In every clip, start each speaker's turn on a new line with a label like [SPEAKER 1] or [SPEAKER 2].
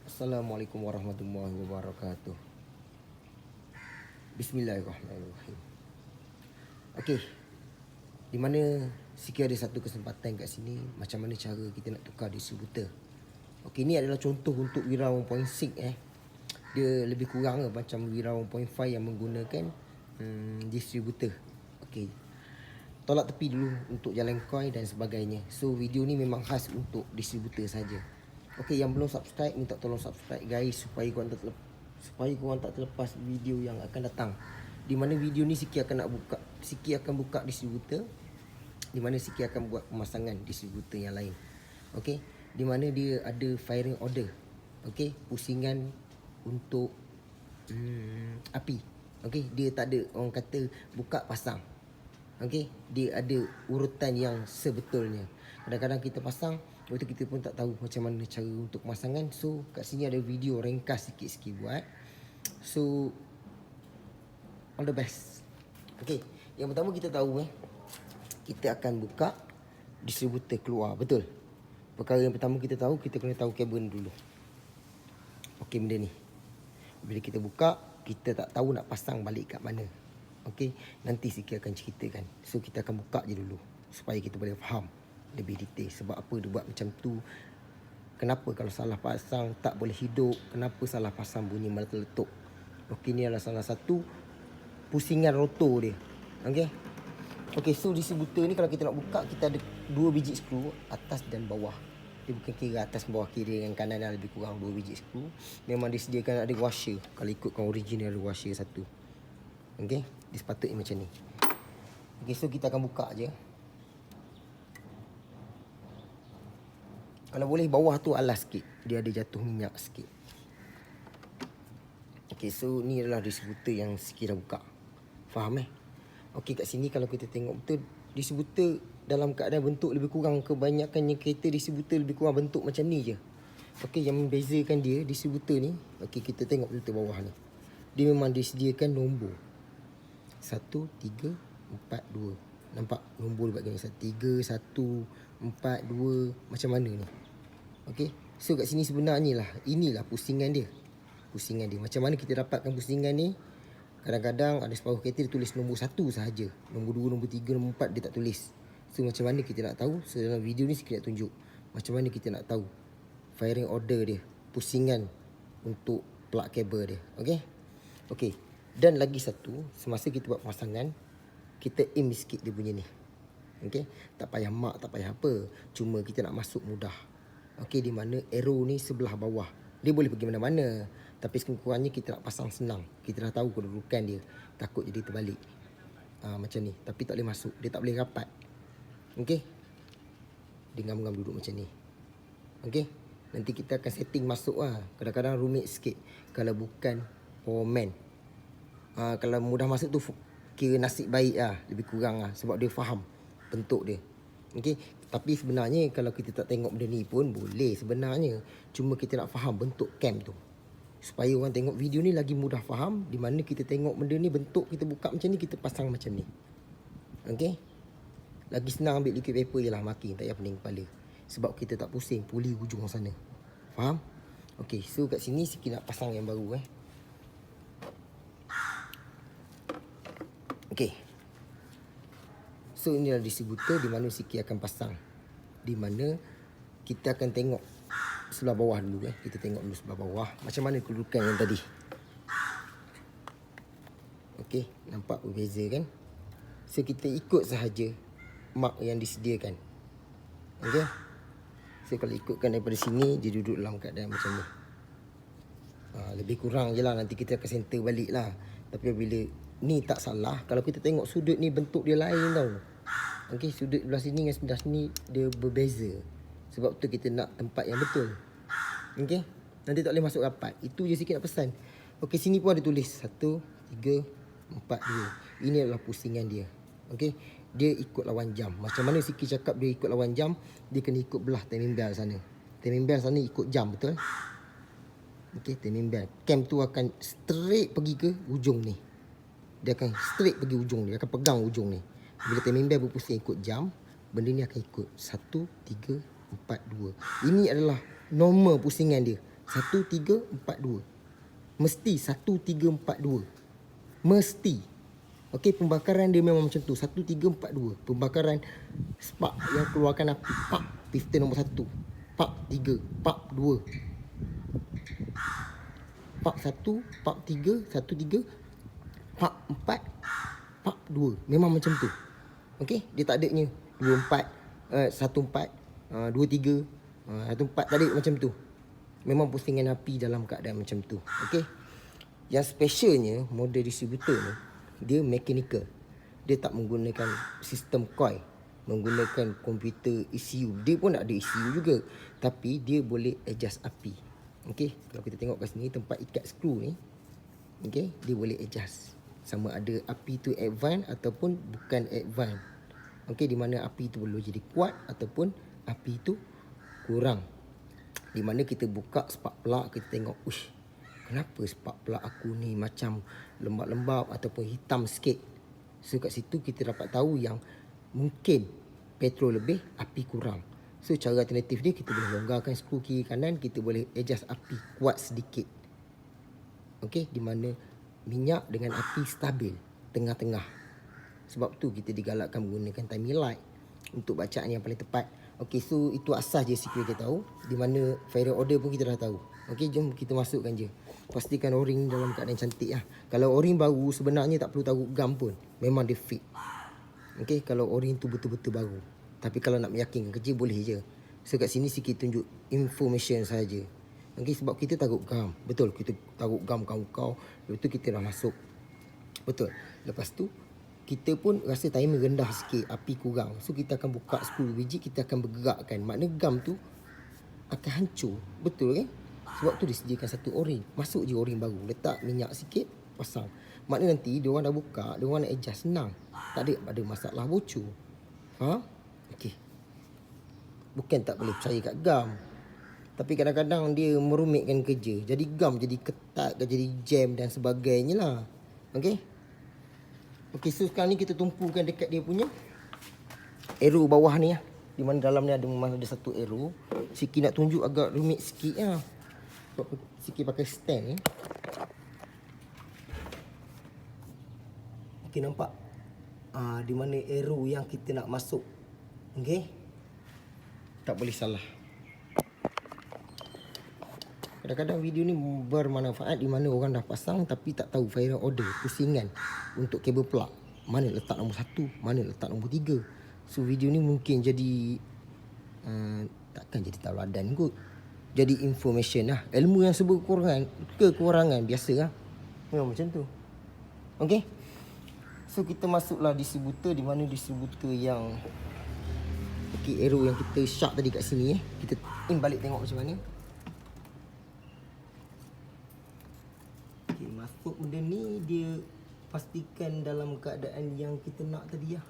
[SPEAKER 1] Assalamualaikum warahmatullahi wabarakatuh. Bismillahirrahmanirrahim. Okey, di mana sikit ada satu kesempatan kat sini macam mana cara kita nak tukar distributor. Okey, ni adalah contoh untuk Wira 1.6 Dia lebih kurang macam Wira 1.5 yang menggunakan distributor. Okey. Tolak tepi dulu untuk jalan coin dan sebagainya. So video ni memang khas untuk distributor saja. Okey, yang belum subscribe minta tolong subscribe guys supaya korang tak terlepas video yang akan datang. Di mana video ni Siki akan buka distributor, di mana Siki akan buat pemasangan distributor yang lain. Okey, di mana dia ada firing order. Okey, pusingan untuk api. Okey, dia tak ada orang kata buka pasang. Okey, dia ada urutan yang sebetulnya. Kadang-kadang kita pasang, waktu kita pun tak tahu macam mana cara untuk pemasangan. So, kat sini ada video ringkas sikit-sikit buat. So, all the best. Okey, yang pertama kita tahu kita akan buka distributor keluar, betul? Perkara yang pertama kita tahu, kita kena tahu kabel dulu. Okey, benda ni. Bila kita buka, kita tak tahu nak pasang balik kat mana. Okey, nanti Siki akan ceritakan. So kita akan buka je dulu supaya kita boleh faham lebih detail sebab apa dia buat macam tu. Kenapa kalau salah pasang tak boleh hidup? Kenapa salah pasang bunyi meletup? Okey, ni adalah salah satu pusingan rotor dia. Okey. Okey, so distributor ni kalau kita nak buka, kita ada 2 biji skru atas dan bawah. Dia bukan kira atas bawah, kiri dengan kanan dah lebih kurang 2 biji skru. Memang disediakan ada washer. Kalau ikutkan original ada washer satu. Okey, dia sepatutnya macam ni. Okey, so kita akan buka je. Kalau boleh bawah tu alas sikit, dia ada jatuh minyak sikit. Okey, so ni adalah distributor yang Siki dah buka. Faham Okey, kat sini kalau kita tengok betul, distributor dalam keadaan bentuk lebih kurang, kebanyakannya kereta distributor lebih kurang bentuk macam ni je. Okey, yang membezakan dia distributor ni, okey kita tengok betul bawah ni. Dia memang disediakan nombor 1, 3, 4, 2. Nampak nombor dia buat gini, 3, 1, 4, 2. Macam mana ni? Okey, so kat sini sebenarnya lah, inilah pusingan dia. Pusingan dia, macam mana kita dapatkan pusingan ni? Kadang-kadang ada separuh kereta dia tulis nombor 1 sahaja. Nombor 2, nombor 3, nombor 4 dia tak tulis. So macam mana kita nak tahu? So dalam video ni Siki nak tunjuk macam mana kita nak tahu firing order dia, pusingan untuk plug kabel dia. Okey. Okey. Dan lagi satu, semasa kita buat pemasangan, kita aim sikit dia punya ni. Okey, tak payah mak, tak payah apa. Cuma kita nak masuk mudah. Okey, di mana arrow ni sebelah bawah. Dia boleh pergi mana-mana, tapi sekurang-kurangnya kita nak pasang senang. Kita dah tahu kedudukan dia. Takut jadi terbalik. Macam ni. Tapi tak boleh masuk. Dia tak boleh rapat. Okey. Dia ngam-ngam duduk macam ni. Okey. Nanti kita akan setting masuk lah. Kadang-kadang rumit sikit kalau bukan foreman. Kalau mudah masuk tu kira nasib baik lah, lebih kurang lah, sebab dia faham bentuk dia. Okey, tapi sebenarnya kalau kita tak tengok benda ni pun boleh sebenarnya. Cuma kita nak faham bentuk cam tu supaya orang tengok video ni lagi mudah faham. Di mana kita tengok benda ni, bentuk kita buka macam ni, kita pasang macam ni. Okey, lagi senang ambil liquid paper je lah, marking, tak payah pening kepala. Sebab kita tak pusing puli hujung sana. Faham? Okey, so kat sini Siki nak pasang yang baru Okey. So inilah distributor di mana Siki akan pasang. Di mana kita akan tengok sebelah bawah dulu Kita tengok dulu sebelah bawah macam mana kedudukan yang tadi. Okey, nampak berbeza kan? So kita ikut sahaja mark yang disediakan. Okey. So kalau ikutkan daripada sini, dia duduk dalam keadaan macam ni. Lebih kurang je lah, nanti kita akan center balik lah. Tapi bila ni tak salah, kalau kita tengok sudut ni bentuk dia lain tau. Okey, sudut belah sini dengan sebelah sini dia berbeza. Sebab tu kita nak tempat yang betul. Okey, nanti tak boleh masuk rapat. Itu je sikit nak pesan. Okey, sini pun ada tulis 1, 3, 4, 2. Ini adalah pusingan dia. Okey, dia ikut lawan jam. Macam mana Siki cakap dia ikut lawan jam, dia kena ikut belah timing bell sana. Timing bell sana ikut jam, betul? Okey, timing bell. Cam tu akan straight pergi ke ujung ni. Dia akan straight pergi ujung ni. Dia akan pegang ujung ni. Bila timing bell berpusing ikut jam, benda ni akan ikut 1, 3, 4, 2. Ini adalah normal pusingan dia. 1342. Mesti 1342. Mesti. Okey, pembakaran dia memang macam tu. 1342. Pembakaran spark yang keluarkan api. Pak, piston nombor 1. Pak 3, pak 2. Pak 1, pak 3, 1 3, pak 4, pak 2. Memang macam tu. Okey, dia tak adanya 2 4, 1 4, 2 3, 1 4, tak ada macam tu. Memang pusingan api dalam keadaan macam tu. Okey. Yang specialnya model distributor ni, dia mechanical. Dia tak menggunakan sistem coil, menggunakan komputer ECU. Dia pun ada ECU juga, tapi dia boleh adjust api. Okey, kalau kita tengok kat sini tempat ikat skru ni, okey, dia boleh adjust sama ada api tu advance ataupun bukan advance. Okey, di mana api tu perlu jadi kuat ataupun api tu kurang. Di mana kita buka spark plug, kita tengok, ush, kenapa spark plug aku ni macam lembab-lembab ataupun hitam sikit. So kat situ kita dapat tahu yang mungkin petrol lebih, api kurang. So cara alternatif dia, kita boleh longgarkan skru kiri kanan, kita boleh adjust api kuat sedikit. Okey, di mana minyak dengan api stabil, tengah-tengah. Sebab tu kita digalakkan menggunakan timing light untuk bacaan yang paling tepat. Okey, so itu asas je sikit kita tahu. Di mana fairing order pun kita dah tahu. Okey, jom kita masukkan je. Pastikan o-ring dalam keadaan cantik lah. Kalau o-ring baru, sebenarnya tak perlu taruh gam pun. Memang dia fit. Okey, kalau o-ring tu betul-betul baru. Tapi kalau nak meyakinkan kerja, boleh je. So kat sini sikit tunjuk information saja. Okey, sebab kita taruh gam. Betul, kita taruh gam kau. Lepas tu kita dah masuk. Betul. Lepas tu kita pun rasa timer rendah sikit, api kurang. So kita akan buka 10 biji, kita akan bergerakkan. Makna gam tu akan hancur. Betul kan? Sebab tu disediakan satu o-ring. Masuk je o-ring baru, letak minyak sikit, pasang. Makna nanti dia orang dah buka, dia orang nak adjust senang. Tak ada masalah bocor. Faham? Okey. Bukan tak boleh percaya kat gam, tapi kadang-kadang dia merumitkan kerja. Jadi gam jadi ketat, jadi jam dan sebagainya lah. Okey. Okey, so sekarang ni kita tumpukan dekat dia punya arrow bawah ni lah. Di mana dalam ni ada satu arrow. Siki nak tunjuk agak rumit sikit lah. Siki pakai stand ni. Okey, nampak? Di mana arrow yang kita nak masuk. Okey. Tak boleh salah. Kadang-kadang video ni bermanfaat di mana orang dah pasang tapi tak tahu fairing order, pusingan untuk kabel plug. Mana letak nombor 1, mana letak nombor 3. So video ni mungkin jadi takkan jadi tauladan kot. Jadi information lah. Ilmu yang serba kekurangan biasa lah. Memang macam tu. Okey. So kita masuklah distributor, di mana distributor yang okey, arrow yang kita sharp tadi kat sini Kita in balik tengok macam mana. Okey, masuk benda ni, dia pastikan dalam keadaan yang kita nak tadi lah.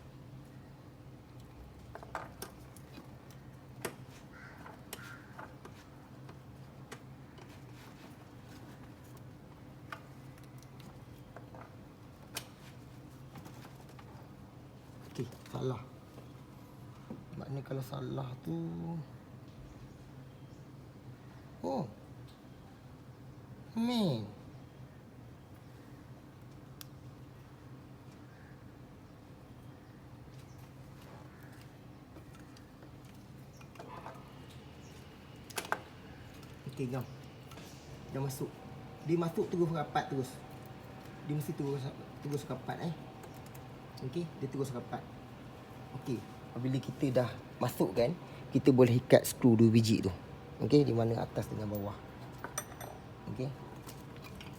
[SPEAKER 1] Okey, salah. Maknanya kalau salah tu, oh, man. Okey, jom. Dah masuk. Dia masuk terus rapat terus. Dia mesti terus rapat Okey, dia terus rapat. Okey, apabila kita dah masuk kan, kita boleh ikat skru 2 biji tu. Okey, di mana atas dengan bawah. Okey.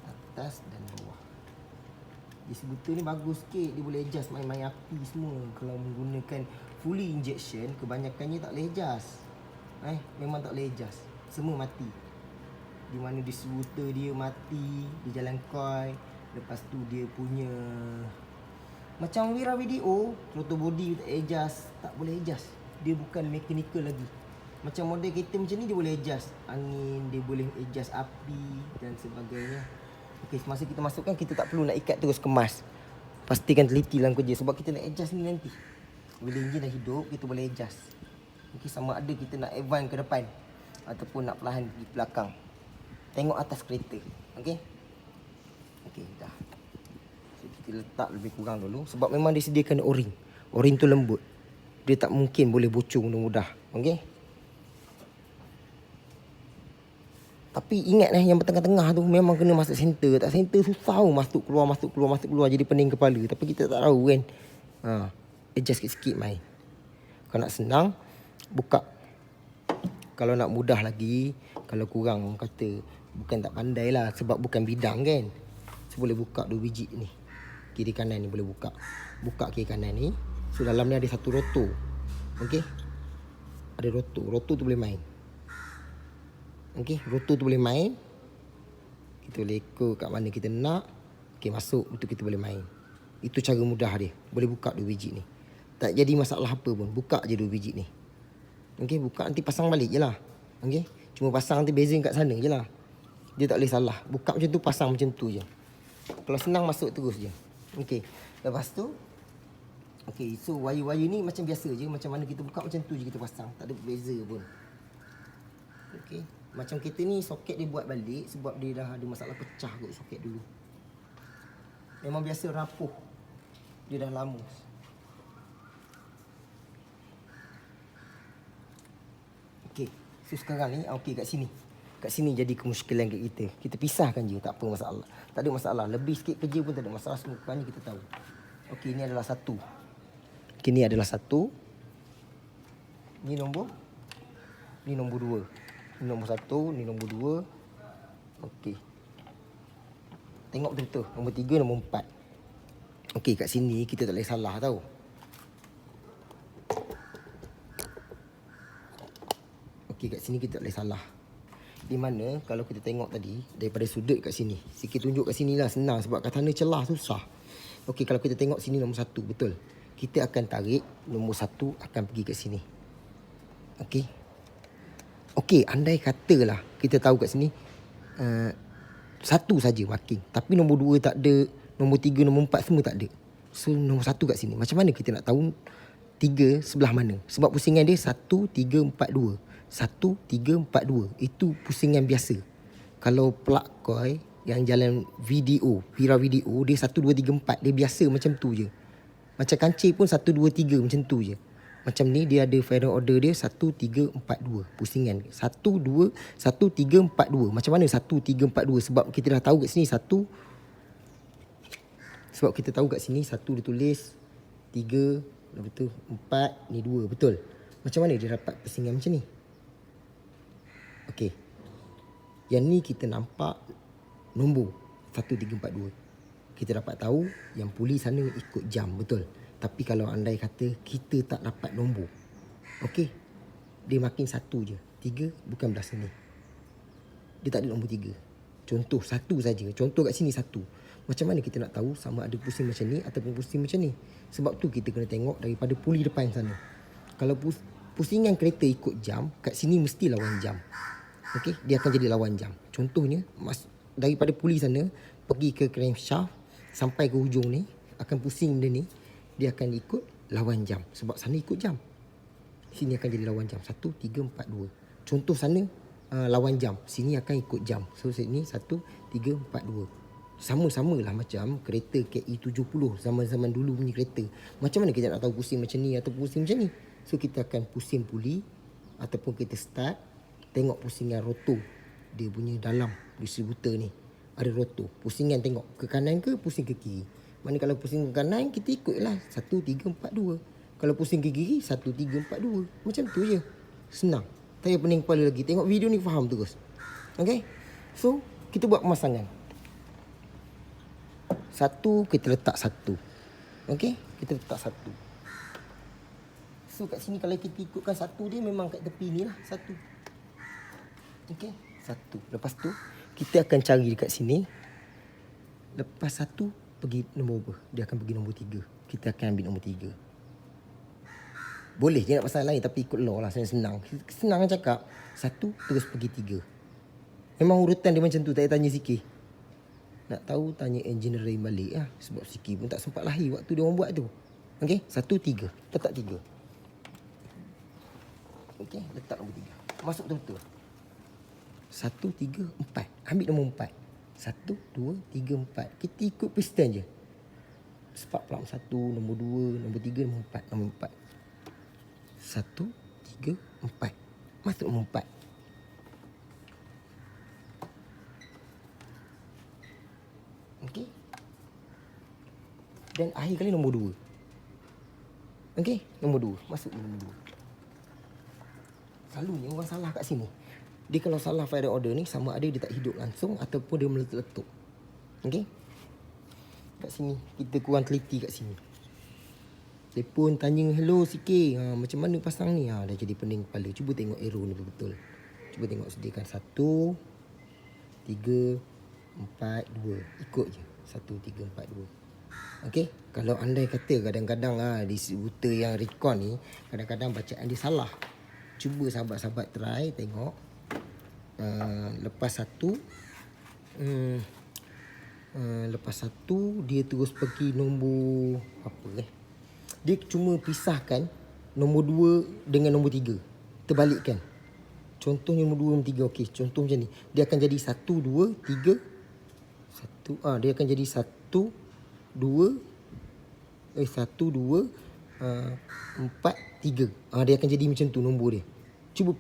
[SPEAKER 1] Atas dan bawah. Distributor ni bagus sikit, dia boleh adjust main-main api semua. Kalau menggunakan fully injection, kebanyakannya tak boleh adjust. Memang tak boleh adjust. Semua mati. Di mana distributor dia mati di jalan coil. Lepas tu dia punya macam Wira video, throttle body tak adjust, tak boleh adjust. Dia bukan mechanical lagi. Macam model kereta macam ni dia boleh adjust angin, dia boleh adjust api dan sebagainya. Okey, semasa kita masukkan, kita tak perlu nak ikat terus kemas. Pastikan teliti dalam kerja sebab kita nak adjust ni nanti. Bila enjin dah hidup, kita boleh adjust. Okey, sama ada kita nak advance ke depan ataupun nak perlahan di belakang. tengok atas kereta. Okey. Okey, dah. So, kita letak lebih kurang dulu. Sebab memang dia sediakan O-ring. O-ring tu lembut. Dia tak mungkin boleh bocor mudah-mudah. Okey. Tapi ingat yang tengah-tengah tu memang kena masuk center. Tak center susah tau. Masuk keluar. Jadi pening kepala. Tapi kita tak tahu kan. Adjust sikit-sikit main. Kalau nak senang, buka. Kalau nak mudah lagi, kalau kurang orang kata bukan tak pandai lah. Sebab bukan bidang kan. So boleh buka 2 biji ni. Kiri kanan ni boleh buka. Buka kiri kanan ni. So dalam ni ada satu rotor. Okey. Ada rotor. Rotor tu boleh main. Okey, rotor tu boleh main. Kita boleh ikut kat mana kita nak. Okey, masuk. Itu kita boleh main. Itu cara mudah dia. Boleh buka 2 biji ni. Tak jadi masalah apa pun. Buka je 2 biji ni. Okey, buka nanti pasang balik je lah. Okey. Cuma pasang nanti beza kat sana je lah. Dia tak boleh salah. Buka macam tu, pasang macam tu je. Kalau senang masuk terus je. Okey. Lepas tu, okey, so wire-wire ni macam biasa je. Macam mana kita buka macam tu je kita pasang. Tak ada beza pun. Okey. Macam kereta ni soket dia buat balik sebab dia dah ada masalah pecah kot soket dulu. Memang biasa rapuh. Dia dah lama. Okey. So sekarang ni, okey kat sini. Kat sini jadi kemusykilan kat kita. Kita pisahkan je, tak apa masalah. Tak ada masalah. Lebih sikit kerja pun tak ada masalah. Semuanya kita tahu. Okey, ni adalah satu. Okey, ni adalah satu. Ni nombor. Ni nombor 2. Ni nombor 1, ni nombor 2. Okey. Tengok betul-betul. Nombor 3, nombor 4. Okey, kat sini kita tak boleh salah tau. Okey, kat sini kita tak boleh salah. Di mana kalau kita tengok tadi daripada sudut kat sini. Sikit tunjuk kat sini lah senang sebab kat sana celah susah. Okey, kalau kita tengok sini nombor 1, betul. Kita akan tarik nombor 1 akan pergi kat sini. Okey. Okey, andai katalah kita tahu kat sini 1 saja marking. Tapi nombor 2 tak ada, nombor 3, nombor 4 semua tak ada. So nombor 1 kat sini. Macam mana kita nak tahu 3 sebelah mana? Sebab pusingan dia 1, 3, 4, 2. 1, 3, 4, 2. Itu pusingan biasa. Kalau plug coil yang jalan video, viral video, dia 1, 2, 3, 4. Dia biasa macam tu je. Macam kancil pun 1, 2, 3 macam tu je. Macam ni dia ada final order dia 1, 3, 4, 2 pusingan. 1, 2, 1, 3, 4, 2. Macam mana 1, 3, 4, 2? Sebab kita dah tahu kat sini 1. Sebab kita tahu kat sini 1 dia tulis 3, lepas tu 4, ni 2, betul. Macam mana dia dapat pusingan macam ni? Okey. Yang ni kita nampak nombor 1, 3, 4, 2. Kita dapat tahu yang puli sana ikut jam, betul. Tapi kalau andai kata kita tak dapat nombor. Okey. Dia makin 1 je. 3 bukan belah sini. Dia tak ada nombor 3. Contoh 1 saja. Contoh kat sini 1. Macam mana kita nak tahu sama ada pusing macam ni ataupun pusing macam ni? Sebab tu kita kena tengok daripada puli depan sana. Kalau pusingan kereta ikut jam, kat sini mesti lawan jam. Okey, dia akan jadi lawan jam. Contohnya daripada puli sana pergi ke crankshaft sampai ke hujung ni akan pusing dia ni. Dia akan ikut lawan jam. Sebab sana ikut jam. Sini akan jadi lawan jam. 1, 3, 4, 2. Contoh sana lawan jam. Sini akan ikut jam. So sini 1, 3, 4, 2. Sama-samalah macam kereta KE70. Zaman-zaman dulu punya kereta. Macam mana kita nak tahu pusing macam ni atau pusing macam ni? So kita akan pusing puli. Ataupun kita start. Tengok pusingan rotor. Dia punya dalam distributor ni. Ada rotor. Pusingan tengok ke kanan ke pusing ke kiri. Mana kalau pusing ke kanan, kita ikutlah 1, 3, 4, 2. Kalau pusing ke kiri, 1, 3, 4, 2. Macam tu je. Senang. Tak payah pening kepala lagi. Tengok video ni faham terus. Okay? So, kita buat pemasangan. 1, kita letak 1. Okay? Kita letak 1. So, kat sini kalau kita ikutkan 1 dia memang kat tepi ni lah. 1. Okay? 1. Lepas tu, kita akan cari dekat sini. Lepas 1, pergi nombor apa? Dia akan pergi nombor 3. Kita akan ambil nombor 3. Boleh je nak pasal lain tapi ikut law lah. Senang. Senang cakap. 1 terus pergi 3. Memang urutan dia macam tu. Tak payah tanya sikit. Nak tahu tanya engineering balik lah. Sebab sikit pun tak sempat lahir waktu dia orang buat tu. Okay. 1, 3. Letak 3. Okay. Letak nombor 3. Masuk betul-betul. 1, 3, 4. ambil nombor 4. 1, 2, 3, 4. Kita ikut piston je. Spark plug 1, nombor 2, nombor 3, nombor 4. Nombor 4. 1, 3, 4. Masuk nombor 4. Okey. Dan akhir kali nombor 2. Okey, nombor 2. Masuk nombor 2. Selalunya orang salah kat sini. Dia kalau salah fire order ni, sama ada dia tak hidup langsung ataupun dia meletup-letup. Okey. Kat sini kita kurang teliti kat sini. Telefon tanya hello sikit. Macam mana pasang ni? Dah jadi pening kepala. Cuba tengok arrow ni betul. Cuba tengok sediakan 1, 3, 4, 2. Ikut je. 1, 3, 4, 2. Okey. Kalau andai kata kadang-kadang distributor yang Recon ni kadang-kadang bacaan dia salah. Cuba sahabat-sahabat try tengok. Lepas satu dia terus pergi nombor apa dia cuma pisahkan nombor 2 dengan nombor 3, terbalikkan. Contohnya nombor 2 nombor 3. Okey, contoh macam ni. Dia akan jadi 1, 2, 3. Dia akan jadi 1, 2 1, 2 4, 3. Dia akan jadi macam tu nombor dia. Cuba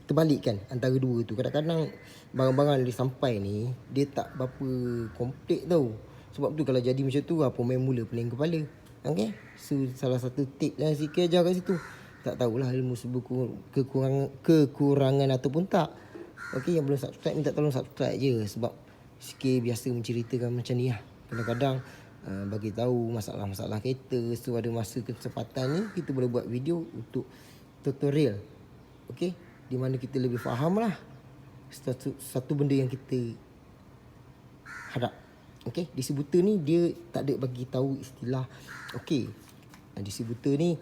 [SPEAKER 1] terbalikkan antara dua tu. Kadang-kadang barang-barang dia sampai ni dia tak berapa komplit tau. Sebab tu kalau jadi macam tu pemain mula pening kepala. Okey. So salah satu tip lah sikit ajar kat situ. Tak tahulah ilmu sebut kekurangan ataupun tak. Okey, yang belum subscribe minta tolong subscribe je sebab sikit biasa menceritakan macam ni lah. Kadang-kadang bagi tahu masalah-masalah kereta. So ada masa kesempatan ni kita boleh buat video untuk tutorial. Okey, di mana kita lebih faham lah satu benda yang kita harap. Okey, distributor ni dia tak ada bagi tahu istilah. Okey, distributor ni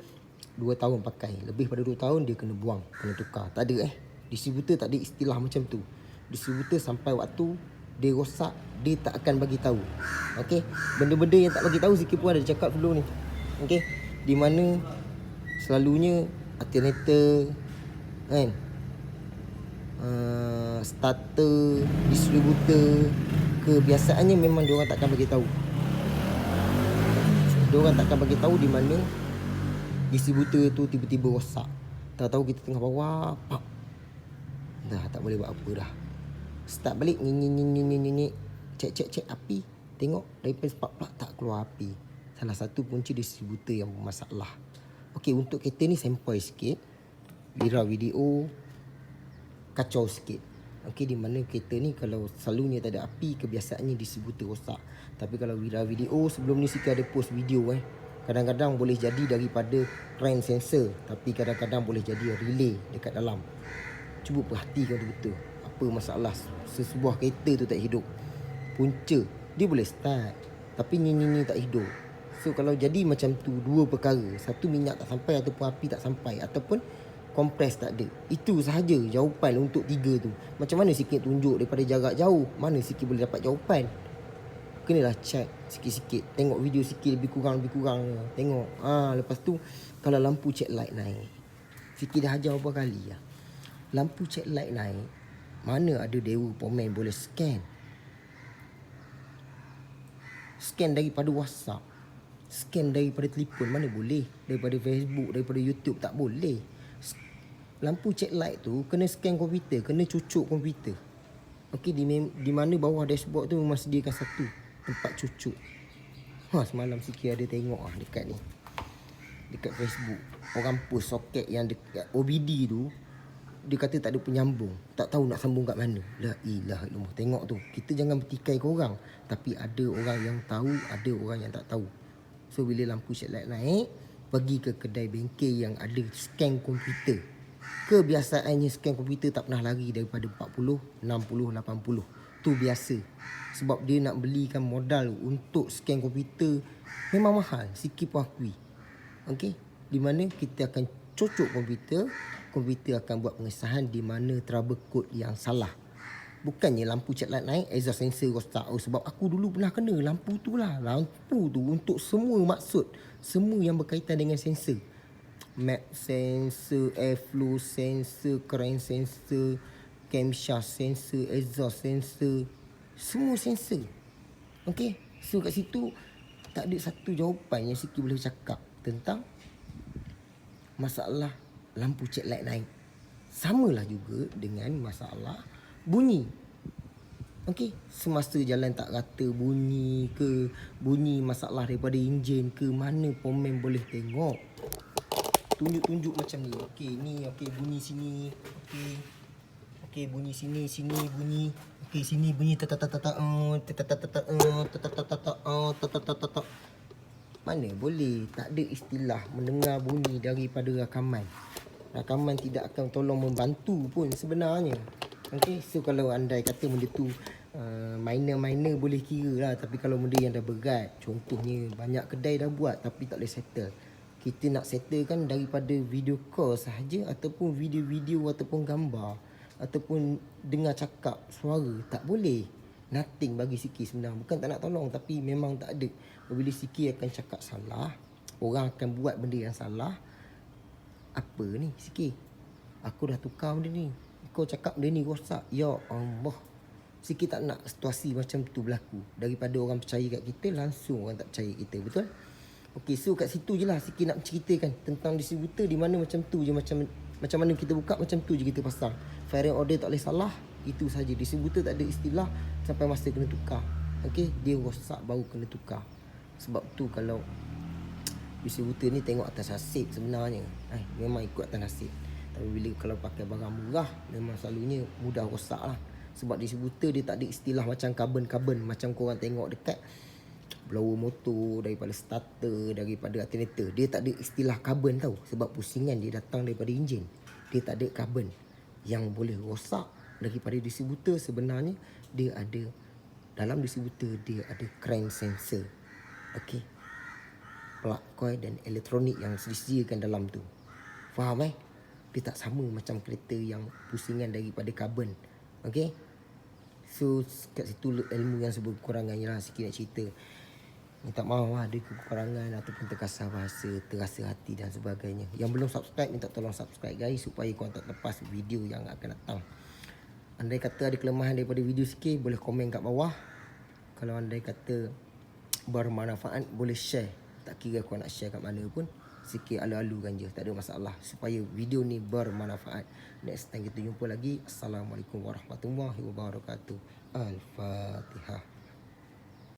[SPEAKER 1] 2 tahun pakai, lebih pada 2 tahun dia kena buang, kena tukar. Tak ada distributor tak ada istilah macam tu. Distributor sampai waktu dia rosak, dia tak akan bagi tahu. Okey, benda-benda yang tak bagi tahu sikit pun ada cakap dulu ni. Okey, di mana selalunya alternator kan, starter, distributor, kebiasaannya memang dia orang takkan bagi tahu. Dia orang takkan bagi tahu di mana distributor tu tiba-tiba rosak. Tak tahu kita tengah bawa, pak. Dah tak boleh buat apa dah. Start balik ni. Cek api. Tengok daripada spark plug tak keluar api. Salah satu punca distributor yang bermasalah. Okey, untuk kereta ni sempoi sikit. Viral video kacau sikit. Okey, di mana kereta ni kalau selalunya tak ada api, kebiasaannya distributor rosak. Tapi kalau viral video sebelum ni sikit ada post video kadang-kadang boleh jadi daripada crank sensor, tapi kadang-kadang boleh jadi relay dekat dalam. Cuba perhatikan betul. Apa masalah sesebuah kereta tu tak hidup. Punca dia boleh start tapi ni tak hidup. So kalau jadi macam tu, dua perkara. Satu, minyak tak sampai ataupun api tak sampai ataupun kompres tak ada. Itu sahaja jawapan untuk 3 tu. Macam mana sikit tunjuk daripada jarak jauh, mana sikit boleh dapat jawapan. Kenalah check sikit-sikit. Tengok video sikit lebih kurang. Tengok. Lepas tu kalau lampu check light naik. Sikit dah ajar berapa kali lah. Lampu check light naik, mana ada dewa pemain boleh scan. Scan daripada WhatsApp, scan daripada telefon mana boleh. Daripada Facebook, daripada YouTube tak boleh. Lampu check light tu kena scan komputer, kena cucuk komputer. Okey, di mana bawah dashboard tu memang sediakan satu tempat cucuk. Semalam sikit ada tengok dekat ni, dekat Facebook. Orang post soket yang dekat OBD tu, dia kata tak ada penyambung. Tak tahu nak sambung kat mana. La ilaha illallah. Tengok tu. Kita jangan bertikai korang. Tapi ada orang yang tahu, ada orang yang tak tahu. So bila lampu check light naik, pergi ke kedai bengkel yang ada scan komputer. Kebiasaannya scan komputer tak pernah lari daripada 40, 60, 80. Tu biasa. Sebab dia nak belikan modal untuk scan komputer memang mahal. Sikit pun akui. Okey, di mana kita akan cocok komputer akan buat pengesahan di mana trouble code yang salah. Bukannya lampu check light naik, exhaust sensor rosak. Sebab aku dulu pernah kena lampu tu lah. Lampu tu untuk semua maksud. Semua yang berkaitan dengan sensor. Map sensor, airflow sensor, crank sensor, camshaft sensor, exhaust sensor. Semua sensor. Okey. So kat situ tak ada satu jawapan yang Siki boleh cakap tentang masalah lampu check light naik. Samalah juga dengan masalah bunyi. Okey, semasa jalan tak rata bunyi ke, bunyi masalah daripada enjin ke, mana pomen boleh tengok. Tunjuk-tunjuk macam ni. Okey, ni okey bunyi sini. Okey. Okey, bunyi sini, sini bunyi. Okey, sini bunyi mana boleh, tak ada istilah mendengar bunyi daripada rakaman. Rakaman tidak akan tolong membantu pun sebenarnya. Okey, so kalau andai kata benda tu minor-minor boleh kira lah. Tapi kalau benda yang dah berat, contohnya banyak kedai dah buat tapi tak boleh settle. Kita nak settle kan daripada video call sahaja, ataupun video-video ataupun gambar, ataupun dengar cakap suara, tak boleh. Nothing bagi Siki sebenarnya. Bukan tak nak tolong, tapi memang tak ada. Bila Siki akan cakap salah, orang akan buat benda yang salah. Apa ni Siki? Aku dah tukar benda ni. Kau cakap benda ni rosak. Ya Allah. Siki tak nak situasi macam tu berlaku. Daripada orang percaya kat kita, langsung orang tak percaya kita. Betul? Okey, so kat situ je lah Siki nak ceritakan tentang distributor, di mana macam tu je, macam mana kita buka, macam tu je kita pasang. Variant order tak boleh salah. Itu saja. Distributor tak ada istilah sampai masa kena tukar. Okey, dia rosak baru kena tukar. Sebab tu kalau distributor ni tengok atas nasib sebenarnya. Memang ikut atas nasib. Tapi bila kalau pakai barang murah, memang selalunya mudah rosak lah. Sebab distributor dia tak ada istilah macam carbon-carbon. Macam korang tengok dekat blower motor, daripada starter, daripada alternator. Dia tak ada istilah carbon tau. Sebab pusingan dia datang daripada enjin. Dia tak ada carbon yang boleh rosak daripada distributor. Sebenarnya dia ada, dalam distributor dia ada crank sensor. Okey, plug coil dan elektronik yang disediakan dalam tu. Faham Dia tak sama macam kereta yang pusingan daripada karbon. Okey. So kat situ ilmu yang berkekurangan lah sikit nak cerita. Minta maaf lah, ada kekurangan ataupun terkasar bahasa, terasa hati dan sebagainya. Yang belum subscribe, minta tolong subscribe guys, supaya korang tak lepas video yang akan datang. Andai kata ada kelemahan daripada video sikit, boleh komen kat bawah. Kalau andai kata bermanfaat, boleh share. Tak kira korang nak share kat mana pun, sikit alu-alukan je, tak ada masalah. Supaya video ni bermanfaat. Next time kita jumpa lagi. Assalamualaikum warahmatullahi wabarakatuh. Al-Fatihah.